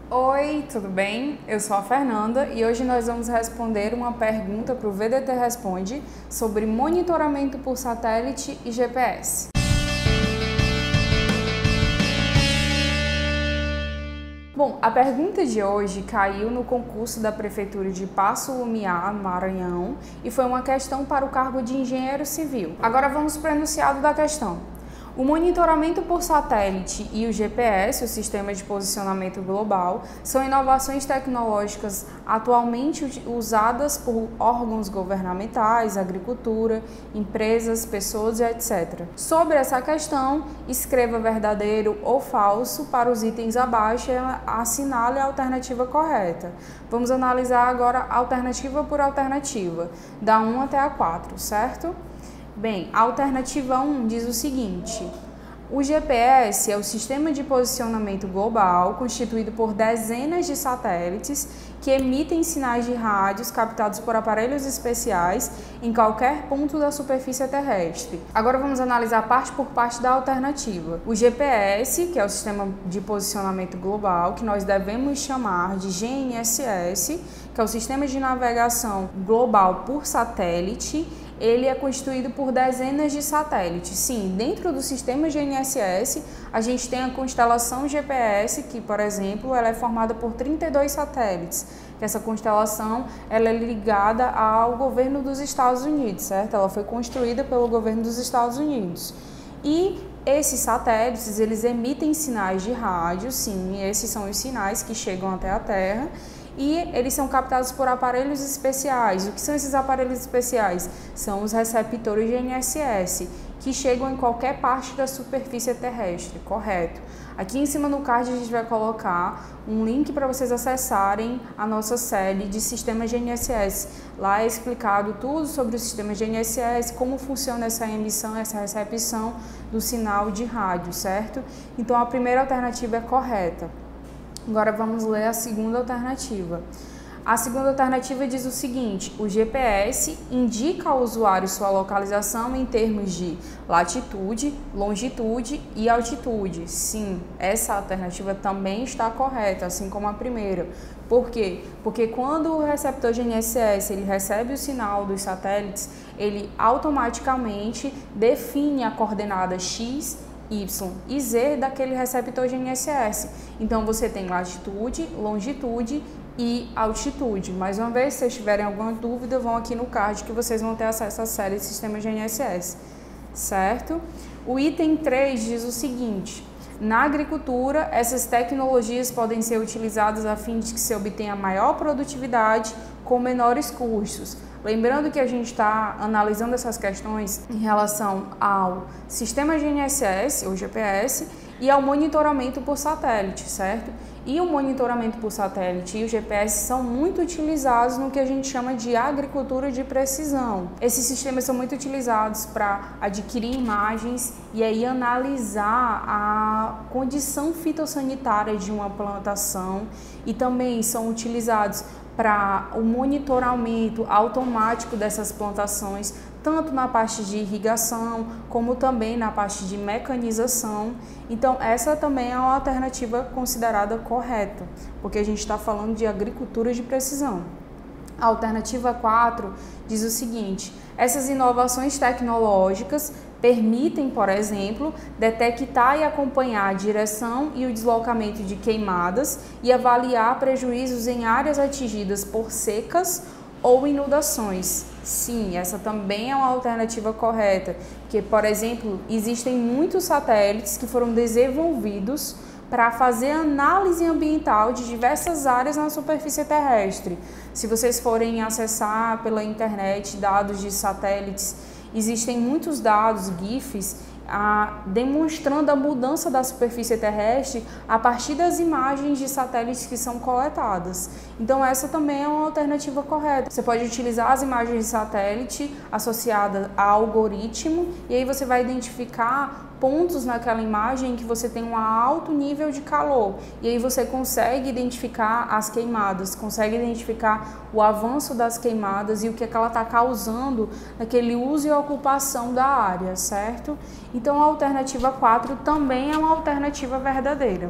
Oi, tudo bem? Eu sou a Fernanda e hoje nós vamos responder uma pergunta para o VDT Responde sobre monitoramento por satélite e GPS. Bom, a pergunta de hoje caiu no concurso da Prefeitura de Paço Lumiar, no Maranhão, e foi uma questão para o cargo de engenheiro civil. Agora vamos para o enunciado da questão. O monitoramento por satélite e o GPS, o Sistema de Posicionamento Global, são inovações tecnológicas atualmente usadas por órgãos governamentais, agricultura, empresas, pessoas e etc. Sobre essa questão, escreva verdadeiro ou falso para os itens abaixo e assinale a alternativa correta. Vamos analisar agora alternativa por alternativa, da 1 até a 4, certo? Bem, a alternativa 1 diz o seguinte: o GPS é o Sistema de Posicionamento Global constituído por dezenas de satélites que emitem sinais de rádios captados por aparelhos especiais em qualquer ponto da superfície terrestre. Agora vamos analisar parte por parte da alternativa. O GPS, que é o Sistema de Posicionamento Global, que nós devemos chamar de GNSS, que é o Sistema de Navegação Global por Satélite, ele é constituído por dezenas de satélites. Sim, dentro do sistema GNSS, a gente tem a constelação GPS, que, por exemplo, ela é formada por 32 satélites. Essa constelação ela é ligada ao governo dos Estados Unidos, certo? Ela foi construída pelo governo dos Estados Unidos. E esses satélites, eles emitem sinais de rádio, sim, esses são os sinais que chegam até a Terra, e eles são captados por aparelhos especiais. O que são esses aparelhos especiais? São os receptores GNSS, que chegam em qualquer parte da superfície terrestre, correto? Aqui em cima no card a gente vai colocar um link para vocês acessarem a nossa série de sistema GNSS. Lá é explicado tudo sobre o sistema GNSS, como funciona essa emissão, essa recepção do sinal de rádio, certo? Então a primeira alternativa é correta. Agora vamos ler a segunda alternativa. A segunda alternativa diz o seguinte: o GPS indica ao usuário sua localização em termos de latitude, longitude e altitude. Sim, essa alternativa também está correta, assim como a primeira. Por quê? Porque quando o receptor GNSS ele recebe o sinal dos satélites, ele automaticamente define a coordenada X, Y e Z daquele receptor GNSS. Então você tem latitude, longitude e altitude. Mais uma vez, se vocês tiverem alguma dúvida, vão aqui no card que vocês vão ter acesso à série de sistema GNSS, certo? O item 3 diz o seguinte: na agricultura, essas tecnologias podem ser utilizadas a fim de que se obtenha maior produtividade com menores custos. Lembrando que a gente está analisando essas questões em relação ao sistema GNSS, ou GPS, e ao monitoramento por satélite, certo? E o monitoramento por satélite e o GPS são muito utilizados no que a gente chama de agricultura de precisão. Esses sistemas são muito utilizados para adquirir imagens e aí analisar a condição fitossanitária de uma plantação, e também são utilizados para o monitoramento automático dessas plantações, tanto na parte de irrigação, como também na parte de mecanização. Então, essa também é uma alternativa considerada correta, porque a gente está falando de agricultura de precisão. A alternativa 4 diz o seguinte: essas inovações tecnológicas permitem, por exemplo, detectar e acompanhar a direção e o deslocamento de queimadas e avaliar prejuízos em áreas atingidas por secas ou inundações. Sim, essa também é uma alternativa correta, porque, por exemplo, existem muitos satélites que foram desenvolvidos para fazer análise ambiental de diversas áreas na superfície terrestre. Se vocês forem acessar pela internet dados de satélites, existem muitos dados, GIFs, demonstrando a mudança da superfície terrestre a partir das imagens de satélites que são coletadas. Então essa também é uma alternativa correta. Você pode utilizar as imagens de satélite associadas a algoritmo, e aí você vai identificar pontos naquela imagem em que você tem um alto nível de calor, e aí você consegue identificar as queimadas, consegue identificar o avanço das queimadas e o que é que ela está causando naquele uso e ocupação da área, certo? Então a alternativa 4 também é uma alternativa verdadeira.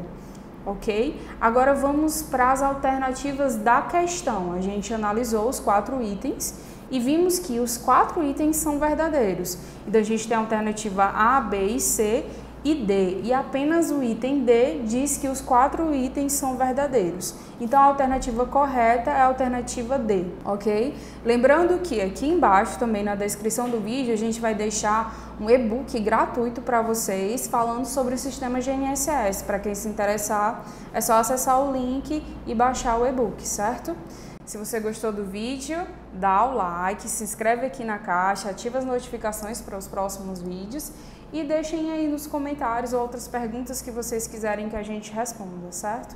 ok? Agora vamos para as alternativas da questão. A gente analisou os 4 itens e vimos que os 4 itens são verdadeiros. Então a gente tem a alternativa A, B e C e D, e apenas o item D diz que os 4 itens são verdadeiros. Então a alternativa correta é a alternativa D, ok? Lembrando que aqui embaixo, também na descrição do vídeo, a gente vai deixar um e-book gratuito para vocês falando sobre o sistema GNSS. Para quem se interessar, é só acessar o link e baixar o e-book, certo? Se você gostou do vídeo, dá o like, se inscreve aqui na caixa, ativa as notificações para os próximos vídeos e deixem aí nos comentários outras perguntas que vocês quiserem que a gente responda, certo?